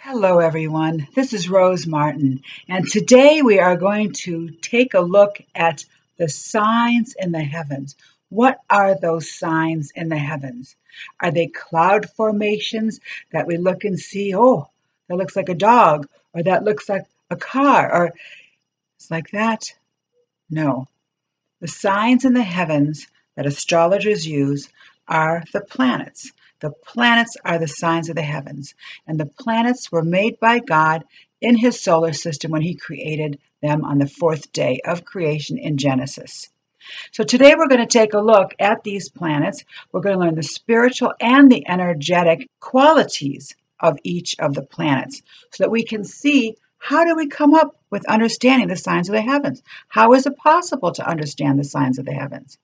Hello everyone, this is Rose Martin, and today we are going to take a look at the signs in the heavens. What are those signs in the heavens? Are they cloud formations that we look and see, oh, that looks like a dog, or that looks like a car, or it's like that? No. The signs in the heavens that astrologers use are the planets. The planets are the signs of the heavens, and the planets were made by God in his solar system when he created them on the fourth day of creation in Genesis. So today we're going to take a look at these planets. We're going to learn the spiritual and the energetic qualities of each of the planets so that we can see how do we come up with understanding the signs of the heavens? How is it possible to understand the signs of the heavens?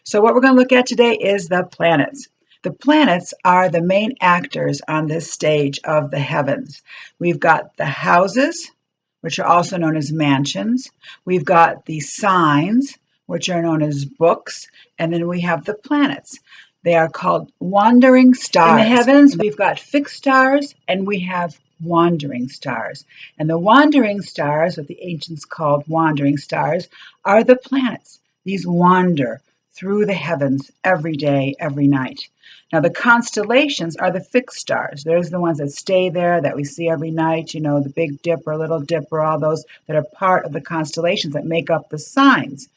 So what we're going to look at today is the planets. The planets are the main actors on this stage of the heavens. We've got the houses, which are also known as mansions. We've got the signs, which are known as books, and then we have the planets. They are called wandering stars. In the heavens, we've got fixed stars and we have wandering stars. And the wandering stars, what the ancients called wandering stars, are the planets. These wander through the heavens every day, every night. Now, the constellations are the fixed stars. There's the ones that stay there that we see every night, you know, the Big Dipper, Little Dipper, all those that are part of the constellations that make up the signs.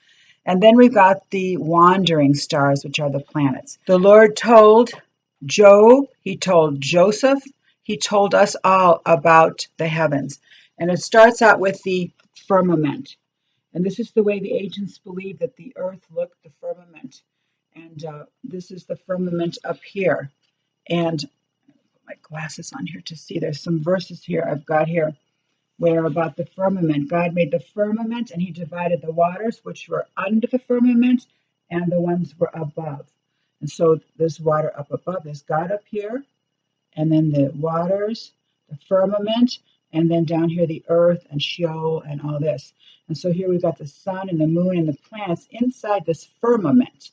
And then we've got the wandering stars, which are the planets. The Lord told Job, he told Joseph, he told us all about the heavens. And it starts out with the firmament. And this is the way the ancients believed that the earth looked, the firmament. And this is the firmament up here. And I'll put my glasses on here to see. There's some verses here I've got here where about the firmament. God made the firmament and he divided the waters which were under the firmament and the ones were above. And so there's water up above. There's God up here, and then the waters, the firmament, and then down here the earth and Sheol and all this. And so here we've got the sun and the moon and the planets inside this firmament.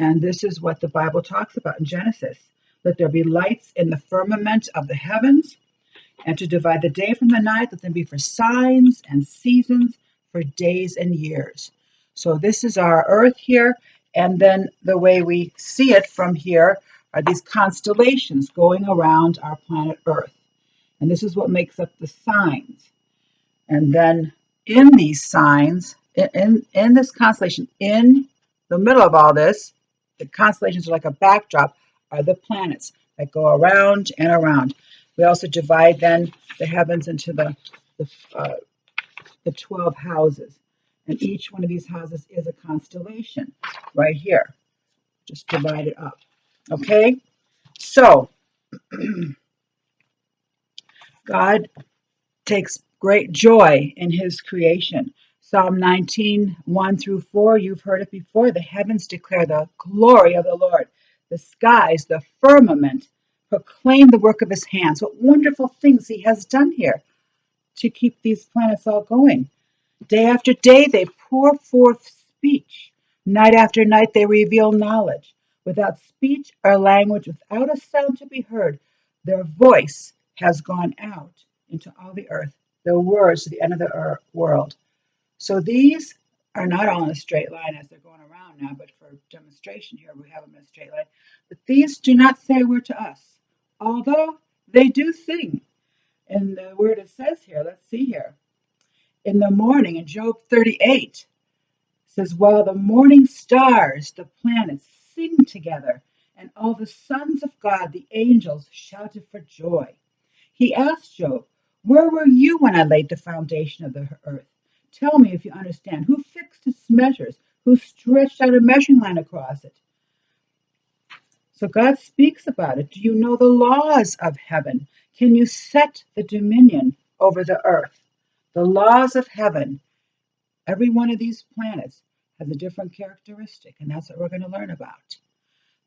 And this is what the Bible talks about in Genesis. Let there be lights in the firmament of the heavens, and to divide the day from the night, let them be for signs and seasons, for days and years. So this is our earth here, and then the way we see it from here are these constellations going around our planet Earth. And this is what makes up the signs. And then in these signs, in this constellation, in the middle of all this, the constellations are like a backdrop, are the planets that go around and around. We also divide then the heavens into the 12 houses. And each one of these houses is a constellation right here. Just divide it up. Okay? So, God takes great joy in his creation. Psalm 19, 1 through 4, you've heard it before. The heavens declare the glory of the Lord. The skies, the firmament, proclaim the work of his hands. What wonderful things he has done here to keep these planets all going. Day after day, they pour forth speech. Night after night, they reveal knowledge. Without speech or language, without a sound to be heard, their voice has gone out into all the earth, their words to the end of the world. So these are not all in a straight line as they're going around now, but for demonstration here, we have them in a straight line. But these do not say a word to us, although they do sing. And the word it says here, let's see here. In the morning, in Job 38, says, while the morning stars, the planets, sing together, and all the sons of God, the angels, shouted for joy. He asked Job, where were you when I laid the foundation of the earth? Tell me if you understand. Who fixed its measures? Who stretched out a measuring line across it? So God speaks about it. Do you know the laws of heaven? Can you set the dominion over the earth? The laws of heaven. Every one of these planets has a different characteristic, and that's what we're going to learn about.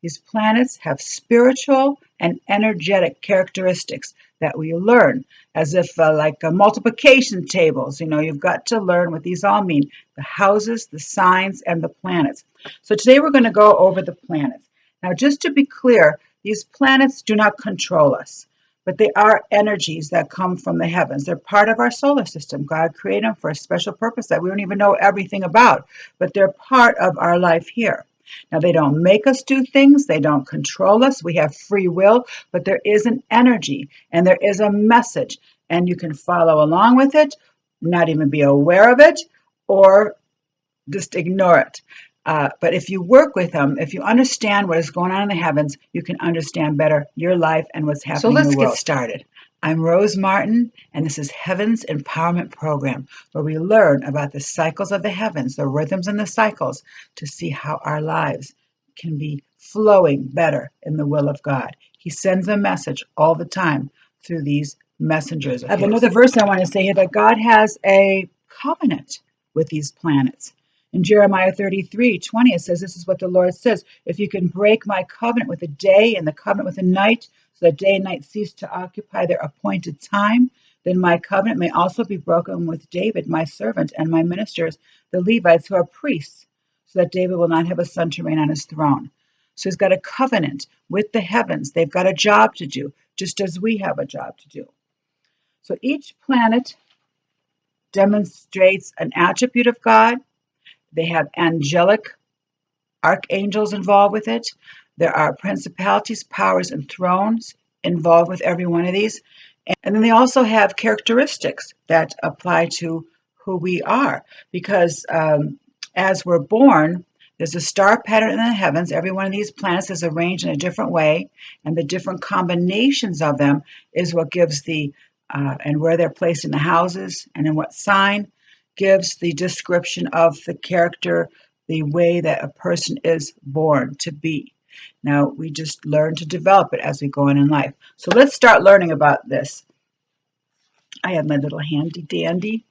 These planets have spiritual and energetic characteristics that we learn as if like multiplication tables. You know, you've got to learn what these all mean, the houses, the signs, and the planets. So today we're going to go over the planets. Now, just to be clear, these planets do not control us. but they are energies that come from the heavens. They're part of our solar system. God created them for a special purpose that we don't even know everything about, but they're part of our life here. Now, they don't make us do things, they don't control us. We have free will, but there is an energy and there is a message, and you can follow along with it, not even be aware of it, or just ignore it. But if you work with them, if you understand what is going on in the heavens, you can understand better your life and what's happening in the world. So let's get started. I'm Rose Martin, and this is Heaven's Empowerment Program, where we learn about the cycles of the heavens, the rhythms and the cycles, to see how our lives can be flowing better in the will of God. He sends a message all the time through these messengers. I have another verse I want to say here, that God has a covenant with these planets. In Jeremiah 33:20, it says, this is what the Lord says: if you can break my covenant with the day and the covenant with the night, so that day and night cease to occupy their appointed time, then my covenant may also be broken with David, my servant, and my ministers, the Levites, who are priests, so that David will not have a son to reign on his throne. So he's got a covenant with the heavens. They've got a job to do, just as we have a job to do. So each planet demonstrates an attribute of God. They have angelic archangels involved with it. There are principalities, powers, and thrones involved with every one of these. And then they also have characteristics that apply to who we are, because as we're born, there's a star pattern in the heavens. Every one of these planets is arranged in a different way, and the different combinations of them is what gives the, and where they're placed in the houses and in what sign, gives the description of the character, the way that a person is born to be. Now, we just learn to develop it as we go on in life. So let's start learning about this. I have my little handy dandy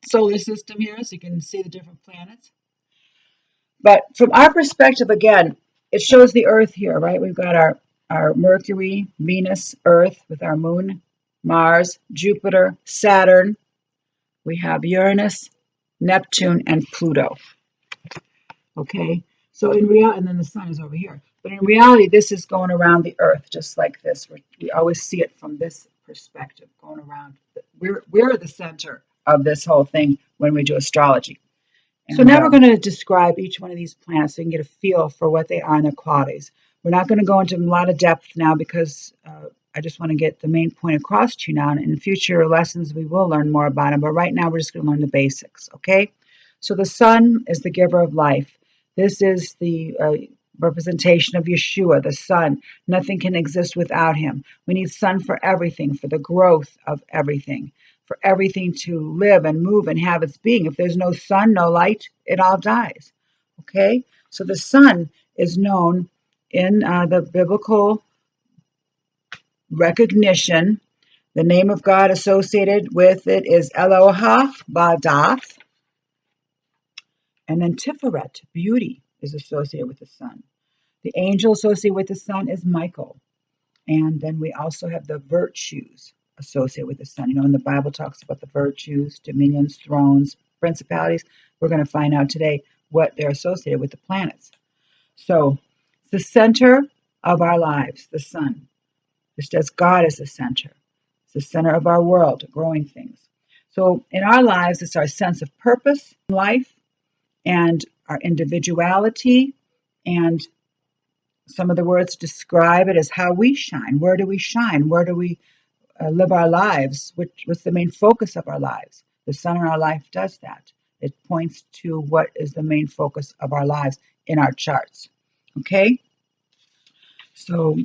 solar system here so you can see the different planets. But from our perspective, again, it shows the Earth here, right? We've got our Mercury, Venus, Earth with our moon, Mars, Jupiter, Saturn. We have Uranus, Neptune, and Pluto. Okay, so in reality, and then the sun is over here. But in reality, this is going around the Earth just like this. We always see it from this perspective, going around. We're the center of this whole thing when we do astrology. So now we're going to describe each one of these planets so you can get a feel for what they are and their qualities. We're not going to go into a lot of depth now because I just want to get the main point across to you now. And in future lessons, we will learn more about them. But right now, we're just going to learn the basics, okay? So the sun is the giver of life. This is the representation of Yeshua, the sun. Nothing can exist without him. We need sun for everything, for the growth of everything, for everything to live and move and have its being. If there's no sun, no light, it all dies. Okay? So the sun is known in the biblical recognition. The name of God associated with it is Eloha Badath. And then Tiferet, beauty, is associated with the sun. The angel associated with the sun is Michael. And then we also have the virtues associated with the sun. You know, when the Bible talks about the virtues, dominions, thrones, principalities, we're going to find out today what they're associated with the planets. So, the center of our lives, the sun, just as God is the center. It's the center of our world, growing things. So, in our lives, it's our sense of purpose in life and our individuality, and some of the words describe it as how we shine. Where do we shine? Where do we live our lives? What's the main focus of our lives? The sun in our life does that. It points to what is the main focus of our lives in our charts. Okay? So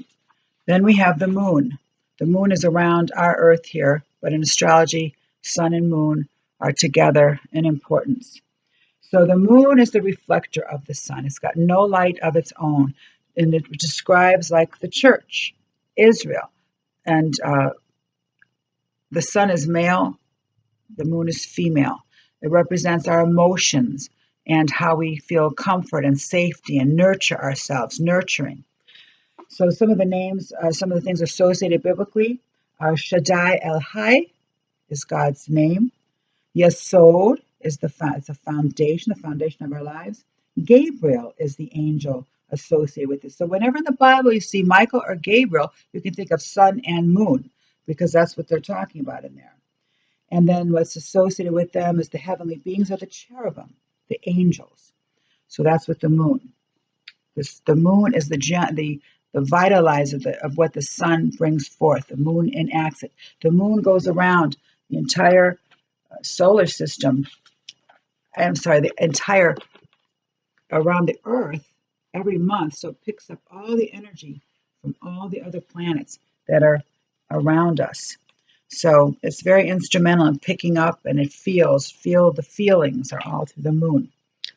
then we have the moon. The moon is around our Earth here, but in astrology, sun and moon are together in importance. So the moon is the reflector of the sun. It's got no light of its own. And it describes like the church, Israel. And the sun is male, the moon is female. It represents our emotions and how we feel comfort and safety and nurture ourselves, nurturing. So some of the names, some of the things associated biblically are Shaddai El-Hai is God's name. Yesod is the foundation of our lives. Gabriel is the angel associated with this. So whenever in the Bible you see Michael or Gabriel, you can think of sun and moon, because that's what they're talking about in there. And then what's associated with them is the heavenly beings are the cherubim, the angels. So that's what the moon. The moon is the vitalizer of what the sun brings forth. The moon enacts it. The moon goes around the entire solar system. I'm sorry, the entire around the Earth every month. So it picks up all the energy from all the other planets that are around us. So it's very instrumental in picking up, and it feel the feelings are all through the moon.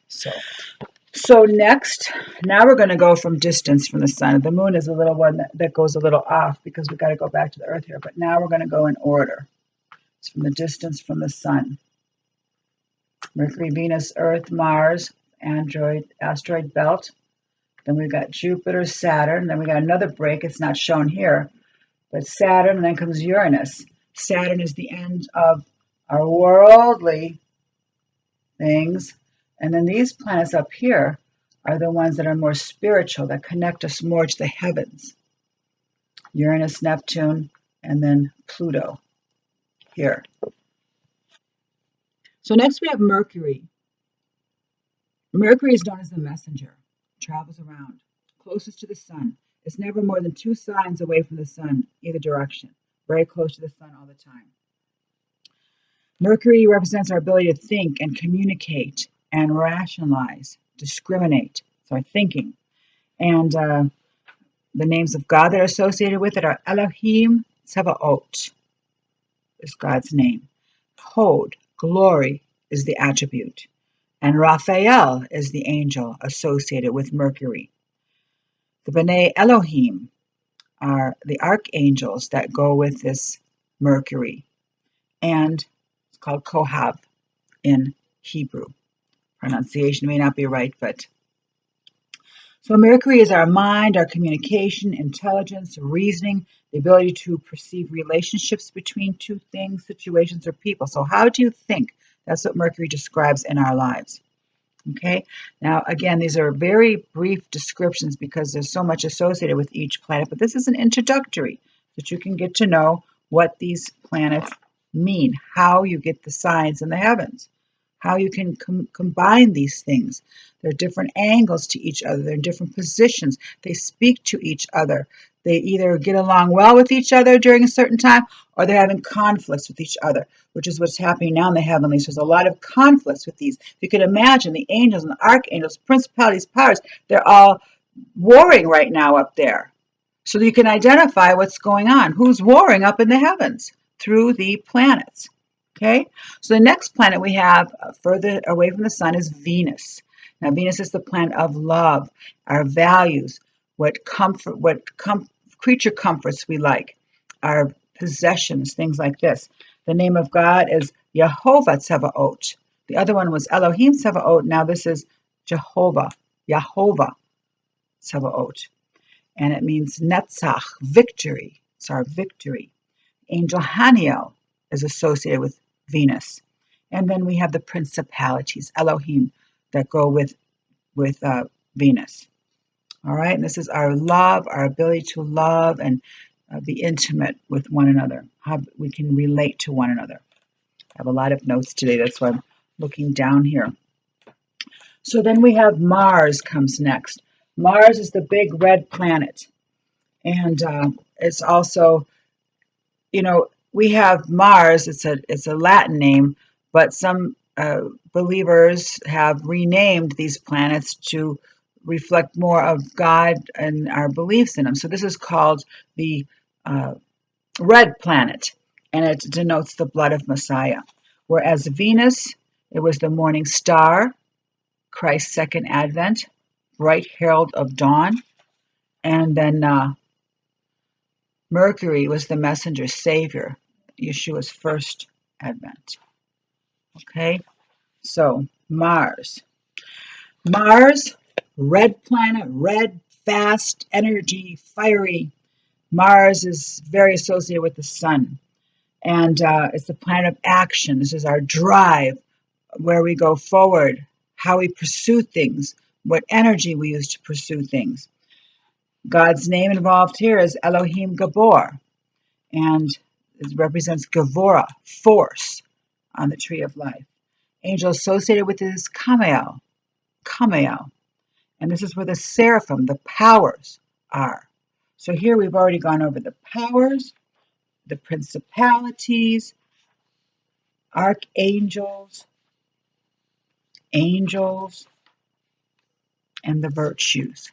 So next, now we're going to go from distance from the sun. The moon is a little one that goes a little off because we've got to go back to the Earth here. But now we're going to go in order. It's from the distance from the sun. Mercury, Venus, Earth, Mars, asteroid belt. Then we've got Jupiter, Saturn. Then we got another break. It's not shown here. But Saturn, and then comes Uranus. Saturn is the end of our worldly things. And then these planets up here are the ones that are more spiritual, that connect us more to the heavens. Uranus, Neptune, and then Pluto here. So next we have Mercury. Mercury is known as the messenger. It travels around, closest to the sun. It's never more than 2 signs away from the sun, either direction. Very close to the sun all the time. Mercury represents our ability to think and communicate and rationalize, discriminate. It's our thinking. And the names of God that are associated with it are Elohim, Tsevaot is God's name. Hod, glory, is the attribute. And Raphael is the angel associated with Mercury. The B'nai Elohim are the archangels that go with this Mercury. And it's called Kohav in Hebrew. Pronunciation may not be right, but... So Mercury is our mind, our communication, intelligence, reasoning, the ability to perceive relationships between two things, situations, or people. So how do you think? That's what Mercury describes in our lives. Okay, now again, these are very brief descriptions because there's so much associated with each planet, but this is an introductory that you can get to know what these planets mean, how you get the signs in the heavens, how you can combine these things. There are different angles to each other, they're in different positions, they speak to each other. They either get along well with each other during a certain time, or they're having conflicts with each other, which is what's happening now in the heavenlies. There's a lot of conflicts with these. You can imagine the angels and the archangels, principalities, powers, they're all warring right now up there. So you can identify what's going on. Who's warring up in the heavens through the planets. Okay, so the next planet we have further away from the sun is Venus. Now, Venus is the planet of love, our values, what creature comforts we like, our possessions, things like this. The name of God is Yehovah Tsevaot. The other one was Elohim Tsevaot. Now this is Jehovah Tsevaot. And it means Netzach, victory. It's our victory. Angel Haniel is associated with Venus. And then we have the principalities, Elohim, that go with Venus. All right, and this is our love, our ability to love and be intimate with one another, how we can relate to one another. I have a lot of notes today, that's why I'm looking down here. So then we have Mars comes next. Mars is the big red planet. And it's also, we have Mars, it's a Latin name, but some believers have renamed these planets to reflect more of God and our beliefs in them. So this is called the red planet, and it denotes the blood of Messiah. Whereas Venus, it was the morning star, Christ's second advent, bright herald of dawn. And then Mercury was the messenger savior, Yeshua's first advent. Okay, so Mars, red planet, red, fast, energy, fiery. Mars is very associated with the sun. And it's the planet of action. This is our drive, where we go forward, how we pursue things, what energy we use to pursue things. God's name involved here is Elohim Gabor, and it represents Gavora, force, on the tree of life. Angel associated with it is Kamael, and this is where the seraphim, the powers, are. So here we've already gone over the powers, the principalities, archangels, angels, and the virtues.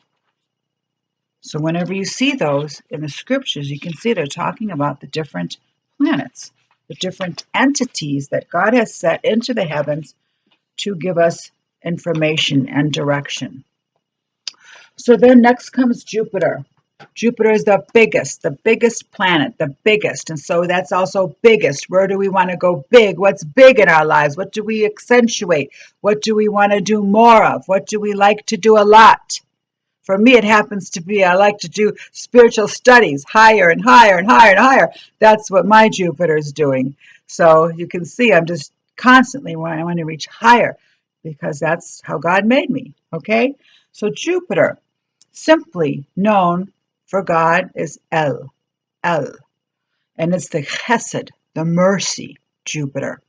So whenever you see those in the scriptures, you can see they're talking about the different planets, the different entities that God has set into the heavens to give us information and direction. So then next comes Jupiter. Jupiter is the biggest planet, the biggest. And so that's also biggest. Where do we want to go big? What's big in our lives? What do we accentuate? What do we want to do more of? What do we like to do a lot? For me, it happens to be I like to do spiritual studies higher and higher and higher and higher. That's what my Jupiter is doing. So you can see I'm just constantly when I want to reach higher because that's how God made me. Okay? So Jupiter, simply known for God, is El. And it's the Chesed, the mercy Jupiter.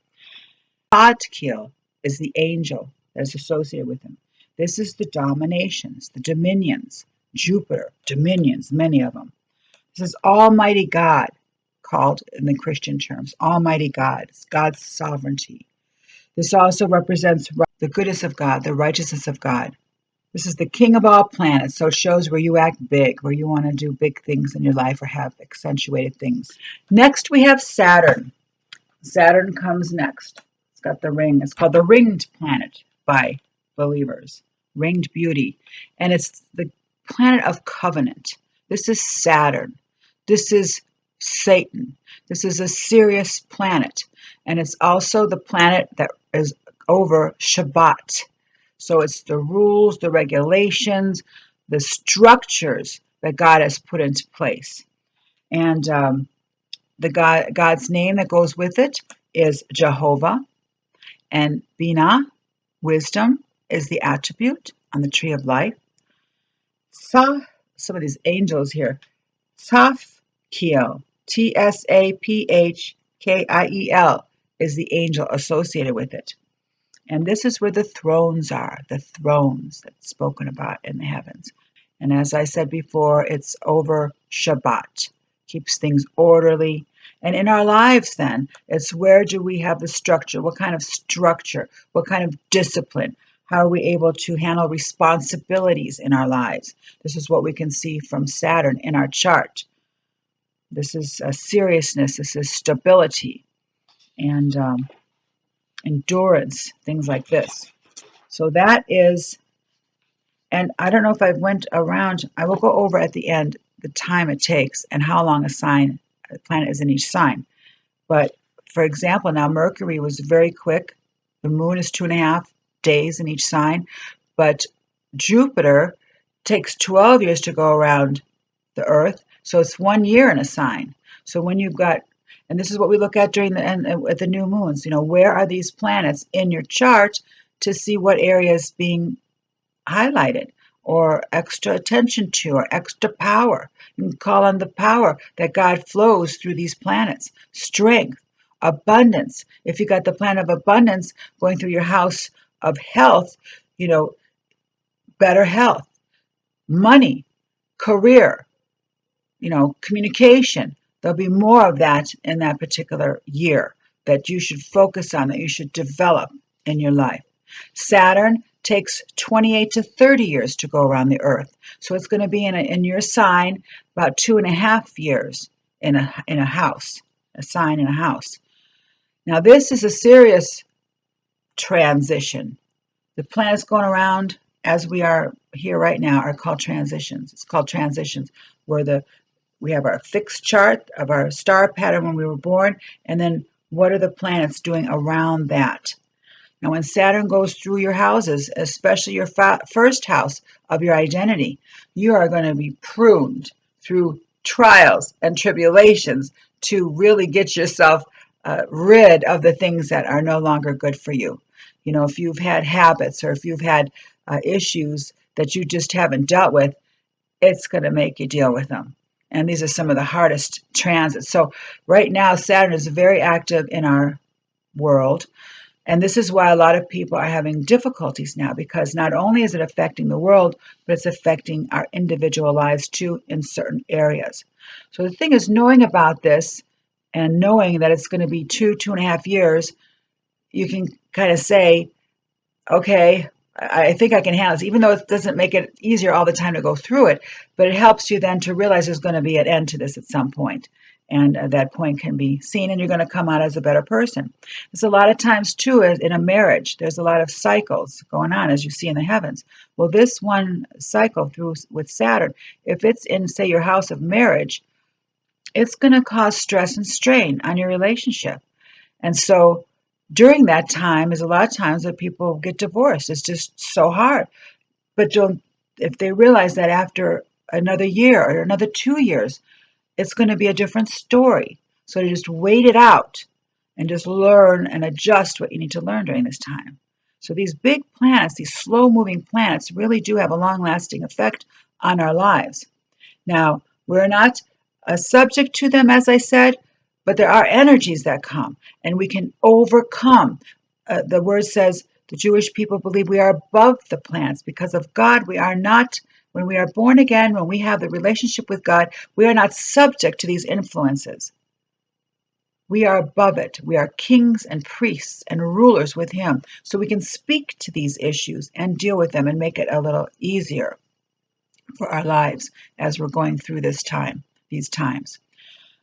Adkil is the angel that is associated with him. This is the dominations, the dominions. Jupiter, dominions, many of them. This is Almighty God, called in the Christian terms, Almighty God. It's God's sovereignty. This also represents the goodness of God, the righteousness of God. This is the king of all planets, so it shows where you act big, where you want to do big things in your life or have accentuated things. Next, we have Saturn. Saturn comes next. It's got the ring. It's called the ringed planet by believers, ringed beauty. And it's the planet of covenant. This is Saturn. This is Satan. This is a serious planet. And it's also the planet that is over Shabbat. So it's the rules, the regulations, the structures that God has put into place. And God's name that goes with it is Jehovah, and Binah, wisdom, is the attribute on the tree of life. Some of these angels here, Tsaphkiel, Tsapphkiel, is the angel associated with it. And this is where the thrones are, the thrones that's spoken about in the heavens. And as I said before, it's over Shabbat, keeps things orderly. And in our lives then, it's where do we have the structure? What kind of structure? What kind of discipline? How are we able to handle responsibilities in our lives? This is what we can see from Saturn in our chart. This is seriousness. This is stability and endurance, things like this. So that is, and I don't know if I went around, I will go over at the end the time it takes and how long a planet is in each sign. But for example, now Mercury was very quick. The moon is 2.5 days in each sign, but Jupiter takes 12 years to go around the Earth, so it's 1 year in a sign. So when you've got, and this is what we look at during at the new moons, where are these planets in your chart to see what area is being highlighted or extra attention to or extra power. You can call on the power that God flows through these planets. Strength, abundance. If you got the planet of abundance going through your house of health, better health, money, career, communication. There'll be more of that in that particular year that you should focus on, that you should develop in your life. Saturn takes 28 to 30 years to go around the Earth. So it's going to be in your sign about 2.5 years in a house, a sign in a house. Now this is a serious transition. The planets going around as we are here right now are called transitions. It's called transitions where we have our fixed chart of our star pattern when we were born, and then what are the planets doing around that? Now, when Saturn goes through your houses, especially your first house of your identity, you are going to be pruned through trials and tribulations to really get yourself rid of the things that are no longer good for you. If you've had habits or if you've had issues that you just haven't dealt with, it's going to make you deal with them. And these are some of the hardest transits. So right now, Saturn is very active in our world. And this is why a lot of people are having difficulties now, because not only is it affecting the world, but it's affecting our individual lives too in certain areas. So the thing is, knowing about this and knowing that it's going to be 2.5 years, you can kind of say, okay, I think I can handle this, even though it doesn't make it easier all the time to go through it, but it helps you then to realize there's going to be an end to this at some point. And that point can be seen, and you're going to come out as a better person. There's a lot of times, too, in a marriage, there's a lot of cycles going on, as you see in the heavens. Well, this one cycle through with Saturn, if it's in, say, your house of marriage, it's going to cause stress and strain on your relationship. And so during that time is a lot of times that people get divorced. It's just so hard. But if they realize that after another year or another 2 years, it's going to be a different story. So to just wait it out and just learn and adjust what you need to learn during this time. So these big planets, these slow-moving planets, really do have a long-lasting effect on our lives. Now, we're not subject to them, as I said, but there are energies that come, and we can overcome. The word says the Jewish people believe we are above the planets because of God. We are not, when we are born again, when we have the relationship with God, we are not subject to these influences. We are above it. We are kings and priests and rulers with Him. So we can speak to these issues and deal with them and make it a little easier for our lives as we're going through these times.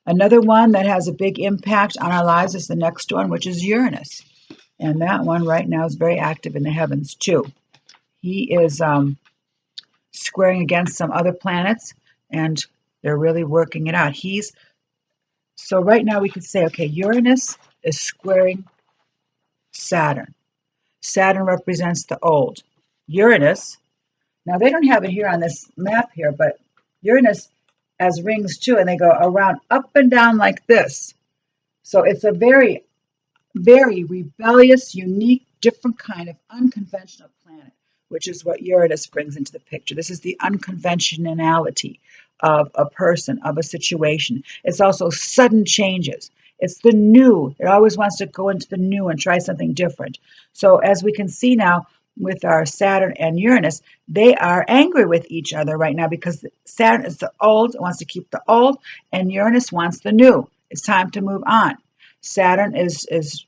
Another one that has a big impact on our lives is the next one, which is Uranus. And that one right now is very active in the heavens too. He is squaring against some other planets, and they're really working it out. So right now we could say, okay, Uranus is squaring Saturn. Saturn represents the old. Uranus, now they don't have it here on this map here, but Uranus has rings too, and they go around up and down like this. So it's a very, very rebellious, unique, different kind of unconventional planet, which is what Uranus brings into the picture. This is the unconventionality of a person, of a situation. It's also sudden changes. It's the new. It always wants to go into the new and try something different. So as we can see now with our Saturn and Uranus, they are angry with each other right now because Saturn is the old, it wants to keep the old, and Uranus wants the new. It's time to move on. Saturn is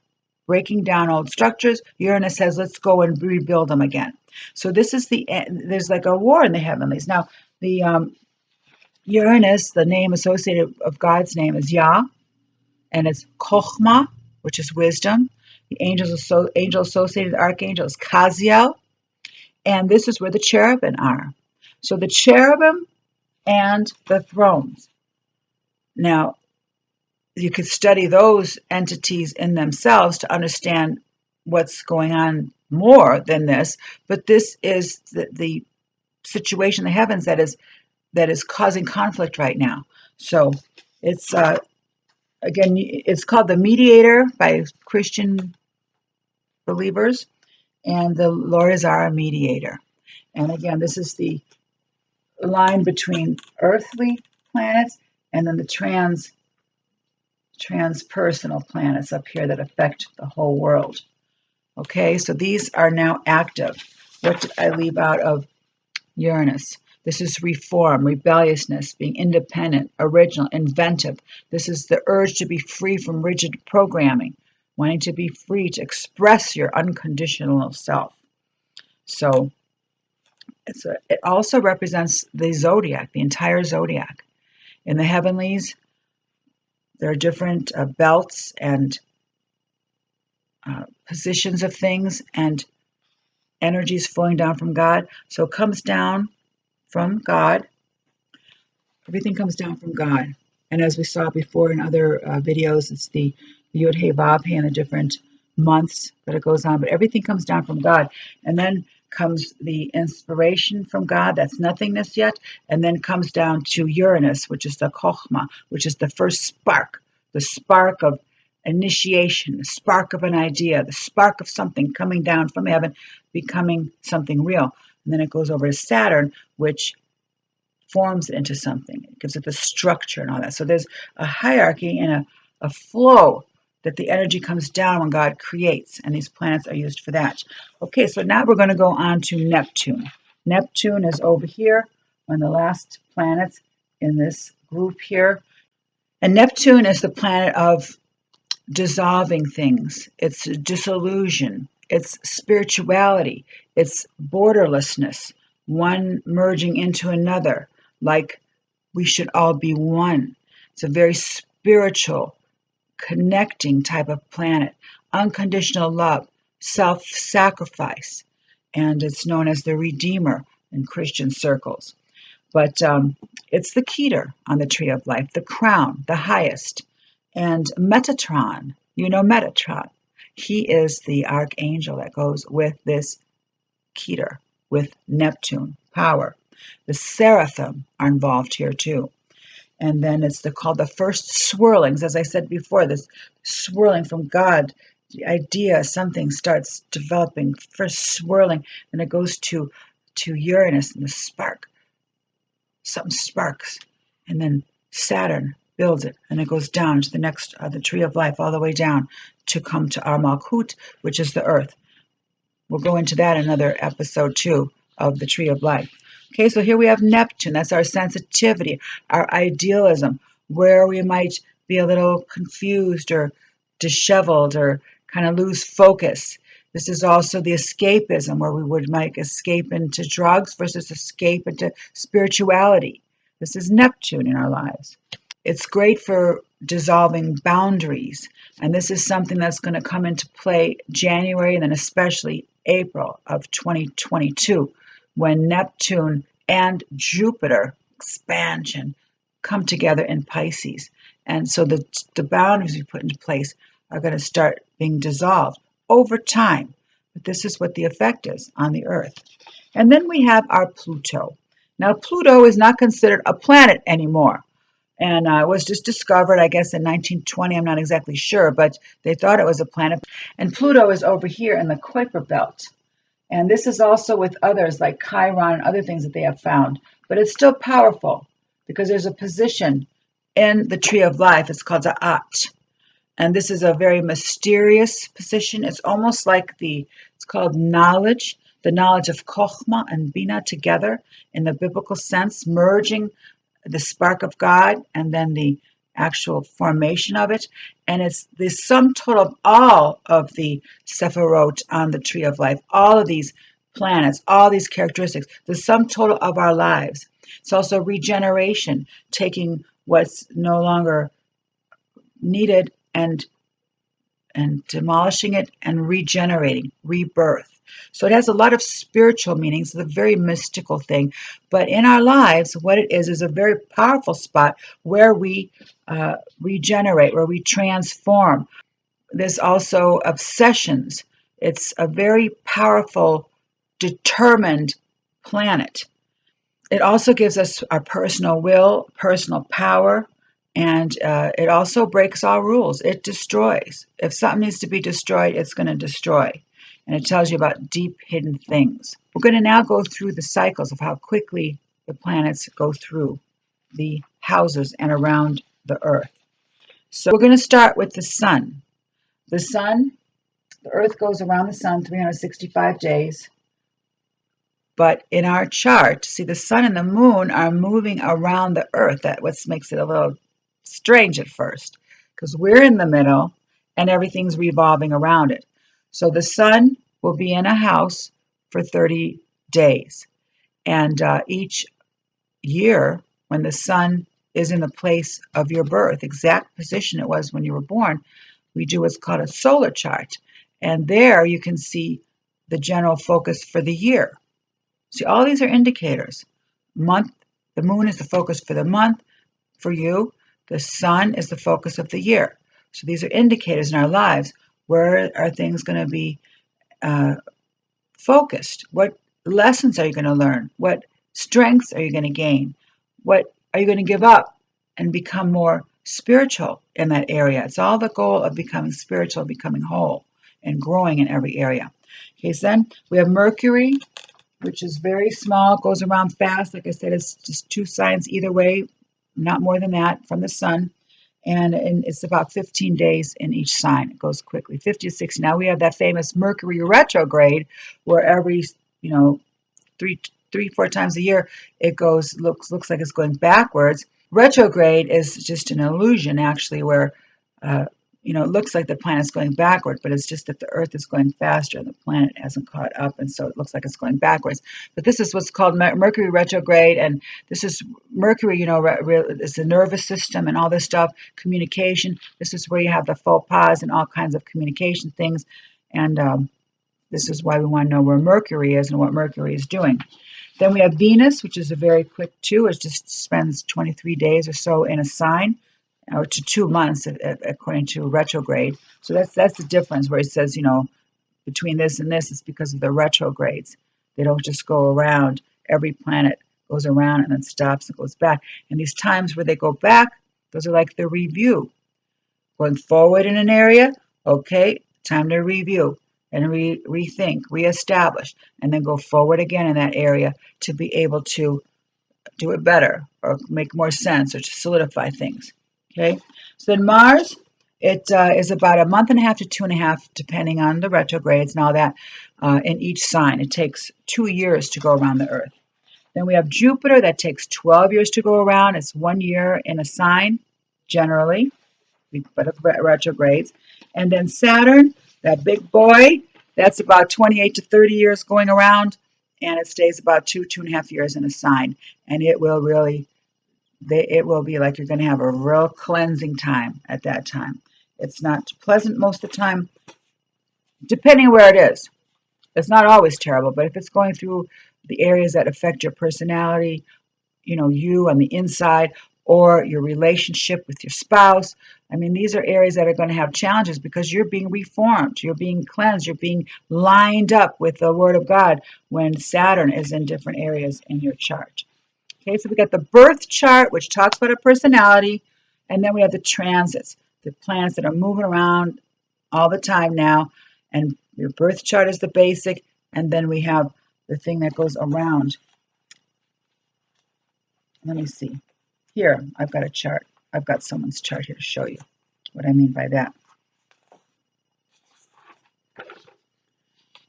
breaking down old structures. Uranus says, let's go and rebuild them again. So this is there's like a war in the heavenlies. Now, the Uranus, the name associated of God's name is Yah, and it's Chochmah, which is wisdom. The angel associated archangel is Kaziel, and this is where the cherubim are. So the cherubim and the thrones. Now, you could study those entities in themselves to understand what's going on more than this, but this is the situation in the heavens that is causing conflict right now. So it's again, it's called the mediator by Christian believers, and the Lord is our mediator. And again, this is the line between earthly planets and then the transpersonal planets up here that affect the whole world. Okay, so these are now active. What did I leave out of Uranus? This is reform, rebelliousness, being independent, original, inventive. This is the urge to be free from rigid programming, wanting to be free to express your unconditional self. So it also represents the zodiac, the entire zodiac. In the heavenlies, there are different belts and positions of things and energies flowing down from God. So it comes down from God. Everything comes down from God. And as we saw before in other videos, it's the Yod He Vav He and the different months that it goes on. But everything comes down from God. And then comes the inspiration from God. That's nothingness yet. And then comes down to Uranus, which is the Chochmah, which is the first spark. The spark of initiation, the spark of an idea, the spark of something coming down from heaven, becoming something real. And then it goes over to Saturn, which forms it into something. It gives it the structure and all that. So there's a hierarchy and a flow that the energy comes down when God creates, and these planets are used for that. Okay, so now we're going to go on to Neptune. Neptune is over here, one of the last planets in this group here. And Neptune is the planet of dissolving things. It's disillusion. It's spirituality. It's borderlessness, one merging into another, like we should all be one. It's a very spiritual, connecting type of planet. Unconditional love, self-sacrifice, and it's known as the Redeemer in Christian circles. But it's the Keter on the Tree of Life, the crown, the highest. And Metatron, you know Metatron. He is the archangel that goes with this Keter, with Neptune power. The seraphim are involved here too. And then it's called the first swirlings. As I said before, this swirling from God, the idea, something starts developing, first swirling, and it goes to Uranus and the spark. Something sparks, and then Saturn builds it, and it goes down to the next, the Tree of Life, all the way down to come to our Malkut, which is the Earth. We'll go into that in another episode too of the Tree of Life. Okay, so here we have Neptune. That's our sensitivity, our idealism, where we might be a little confused or disheveled or kind of lose focus. This is also the escapism, where we might escape into drugs versus escape into spirituality. This is Neptune in our lives. It's great for dissolving boundaries, and this is something that's going to come into play January and then especially April of 2022, when Neptune and Jupiter expansion come together in Pisces. And so the boundaries we put into place are going to start being dissolved over time. But this is what the effect is on the Earth. And then we have our Pluto. Now, Pluto is not considered a planet anymore. And it was just discovered, I guess, in 1920. I'm not exactly sure, but they thought it was a planet. And Pluto is over here in the Kuiper Belt. And this is also with others like Chiron and other things that they have found. But it's still powerful because there's a position in the Tree of Life. It's called the At. And this is a very mysterious position. It's almost like it's called knowledge, the knowledge of Chokhmah and Bina together in the biblical sense, merging the spark of God and then the actual formation of it. And it's the sum total of all of the Sephirot on the Tree of Life, all of these planets, all these characteristics, the sum total of our lives. It's also regeneration, taking what's no longer needed and demolishing it and regenerating, rebirth. So it has a lot of spiritual meanings. It's a very mystical thing. But in our lives, what it is a very powerful spot where we regenerate, where we transform. There's also obsessions. It's a very powerful, determined planet. It also gives us our personal will, personal power, and it also breaks all rules. It destroys. If something needs to be destroyed, it's going to destroy. And it tells you about deep hidden things. We're going to now go through the cycles of how quickly the planets go through the houses and around the Earth. So we're going to start with the Sun. The Sun, the Earth goes around the Sun 365 days. But in our chart, see, the Sun and the Moon are moving around the Earth. That's what makes it a little strange at first, because we're in the middle and everything's revolving around it. So the Sun will be in a house for 30 days. And each year, when the Sun is in the place of your birth, exact position it was when you were born, we do what's called a solar chart. And there you can see the general focus for the year. See, all these are indicators. Month, the Moon is the focus for the month for you. The Sun is the focus of the year. So these are indicators in our lives. Where are things going to be focused? What lessons are you going to learn? What strengths are you going to gain? What are you going to give up and become more spiritual in that area. It's all the goal of becoming spiritual, becoming whole, and growing in every area. Okay, so then we have Mercury, which is very small, goes around fast. Like I said, it's just 2 signs either way, not more than that from the sun. And it's about 15 days in each sign. It goes quickly, 50 to 60. Now we have that famous Mercury retrograde, where every, three, 4 times a year, it looks like it's going backwards. Retrograde is just an illusion, actually, where it looks like the planet's going backward, but it's just that the Earth is going faster and the planet hasn't caught up, and so it looks like it's going backwards. But this is what's called Mercury retrograde, and this is Mercury, is the nervous system and all this stuff, communication. This is where you have the faux pas and all kinds of communication things, and this is why we want to know where Mercury is and what Mercury is doing. Then we have Venus, which is a very quick 2. It just spends 23 days or so in a sign, or to 2 months according to retrograde. So that's the difference, where it says, between this and this, it's because of the retrogrades. They don't just go around. Every planet goes around and then stops and goes back. And these times where they go back, those are like the review. Going forward in an area, okay, time to review and rethink, reestablish, and then go forward again in that area to be able to do it better or make more sense or to solidify things. Okay, so then Mars, it is about a month and a half to 2.5, depending on the retrogrades and all that, in each sign. It takes 2 years to go around the Earth. Then we have Jupiter, that takes 12 years to go around. It's 1 year in a sign, generally, but of retrogrades. And then Saturn, that big boy, that's about 28 to 30 years going around, and it stays about 2.5 years in a sign. And it will be like you're going to have a real cleansing time at that time. It's not pleasant most of the time, depending where it is. It's not always terrible, but if it's going through the areas that affect your personality, you on the inside, or your relationship with your spouse. I mean, these are areas that are going to have challenges because you're being reformed, you're being cleansed, you're being lined up with the Word of God when Saturn is in different areas in your chart. Okay, so we got the birth chart, which talks about a personality, and then we have the transits, the planets that are moving around all the time now, and your birth chart is the basic, and then we have the thing that goes around. Let me see. Here, I've got a chart. I've got someone's chart here to show you what I mean by that.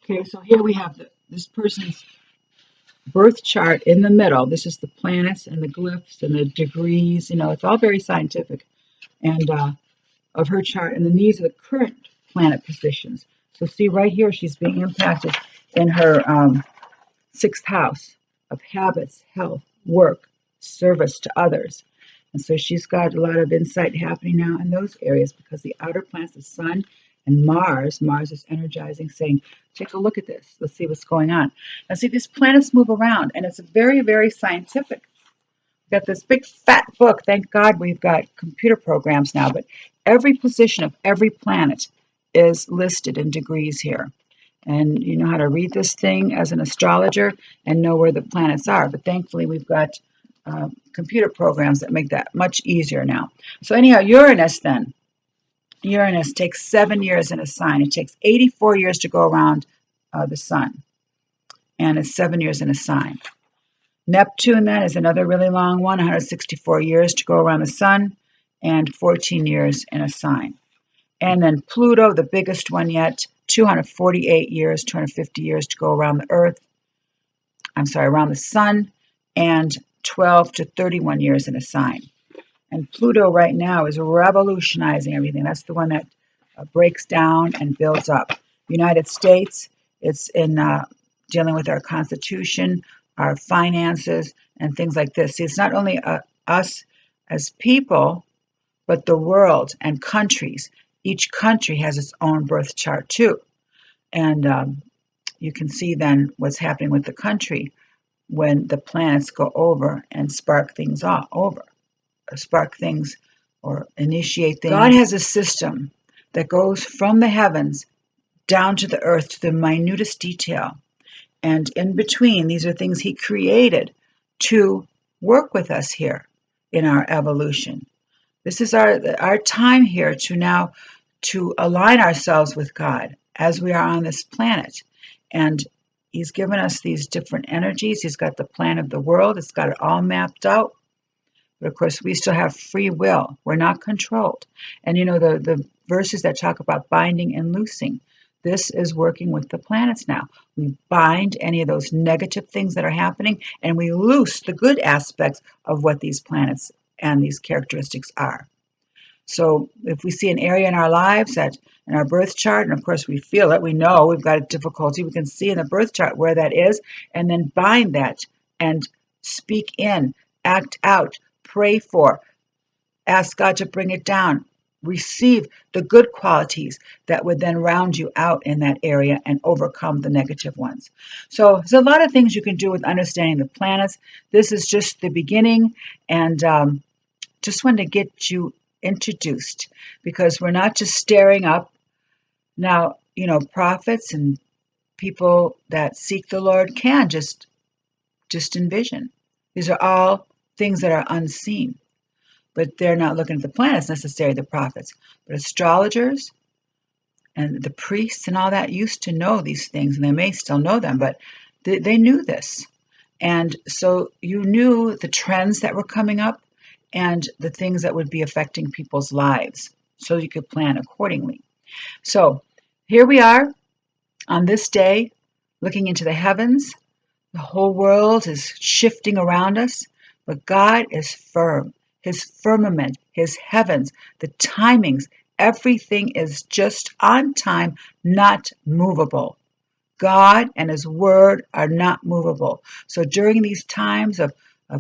Okay, so here we have this person's birth chart in the middle. This is the planets and the glyphs and the degrees. It's all very scientific, and of her chart. And then these are the current planet positions. So see right here, she's being impacted in her 6th house of habits, health, work, service to others. And so she's got a lot of insight happening now in those areas because the outer planets, the sun and Mars is energizing, saying, take a look at this. Let's see what's going on. Now see, these planets move around, and it's very, very scientific. We've got this big fat book. Thank God we've got computer programs now, but every position of every planet is listed in degrees here. And you know how to read this thing as an astrologer and know where the planets are. But thankfully, we've got computer programs that make that much easier now. So anyhow, Uranus takes 7 years in a sign. It takes 84 years to go around the sun, and it's 7 years in a sign. Neptune then is another really long one, 164 years to go around the sun, and 14 years in a sign. And then Pluto, the biggest one yet, 248 years, 250 years to go around the Earth. Around the sun, and 12 to 31 years in a sign. And Pluto right now is revolutionizing everything. That's the one that breaks down and builds up. United States, it's in dealing with our Constitution, our finances, and things like this. See, it's not only us as people, but the world and countries. Each country has its own birth chart too. And you can see then what's happening with the country when the planets go over and spark things or initiate things. God has a system that goes from the heavens down to the earth to the minutest detail. And in between, these are things he created to work with us here in our evolution. This is our time here to align ourselves with God as we are on this planet. And He's given us these different energies. He's got the plan of the world. It's got it all mapped out. But of course, we still have free will. We're not controlled. And the verses that talk about binding and loosing, this is working with the planets now. We bind any of those negative things that are happening, and we loose the good aspects of what these planets and these characteristics are. So if we see an area in our lives that in our birth chart, and of course we feel it, we know we've got a difficulty, we can see in the birth chart where that is, and then bind that and speak in, act out, pray for, ask God to bring it down, receive the good qualities that would then round you out in that area and overcome the negative ones. So there's a lot of things you can do with understanding the planets. This is just the beginning, and just wanted to get you introduced, because we're not just staring up. Now, prophets and people that seek the Lord can just envision. These are all things that are unseen, but they're not looking at the planets necessarily, the prophets. But astrologers and the priests and all that used to know these things, and they may still know them, but they knew this. And so you knew the trends that were coming up and the things that would be affecting people's lives, so you could plan accordingly. So here we are on this day, looking into the heavens. The whole world is shifting around us, but God is firm. His firmament, His heavens, the timings, everything is just on time, not movable. God and His Word are not movable. So during these times of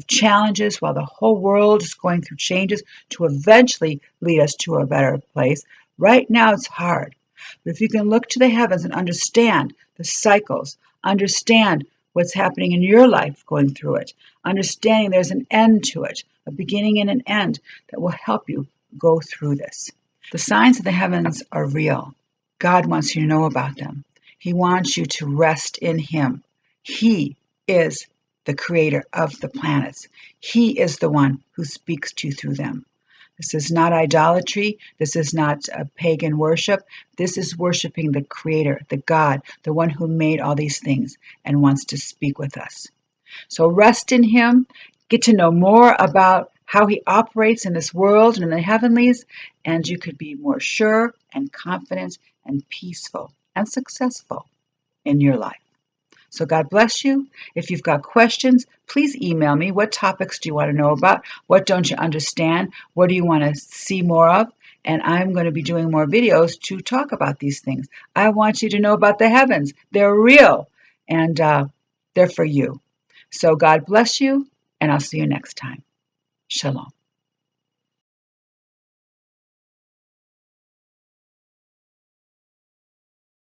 challenges, while the whole world is going through changes to eventually lead us to a better place, right now it's hard. But if you can look to the heavens and understand the cycles, understand what's happening in your life going through it, understanding there's an end to it, a beginning and an end that will help you go through this. The signs of the heavens are real. God wants you to know about them. He wants you to rest in Him. He is the creator of the planets. He is the one who speaks to you through them. This is not idolatry. This is not a pagan worship. This is worshiping the Creator, the God, the one who made all these things and wants to speak with us. So rest in Him. Get to know more about how He operates in this world and in the heavenlies, and you could be more sure and confident and peaceful and successful in your life. So God bless you. If you've got questions, please email me. What topics do you want to know about? What don't you understand? What do you want to see more of? And I'm going to be doing more videos to talk about these things. I want you to know about the heavens. They're real, and they're for you. So God bless you, and I'll see you next time. Shalom.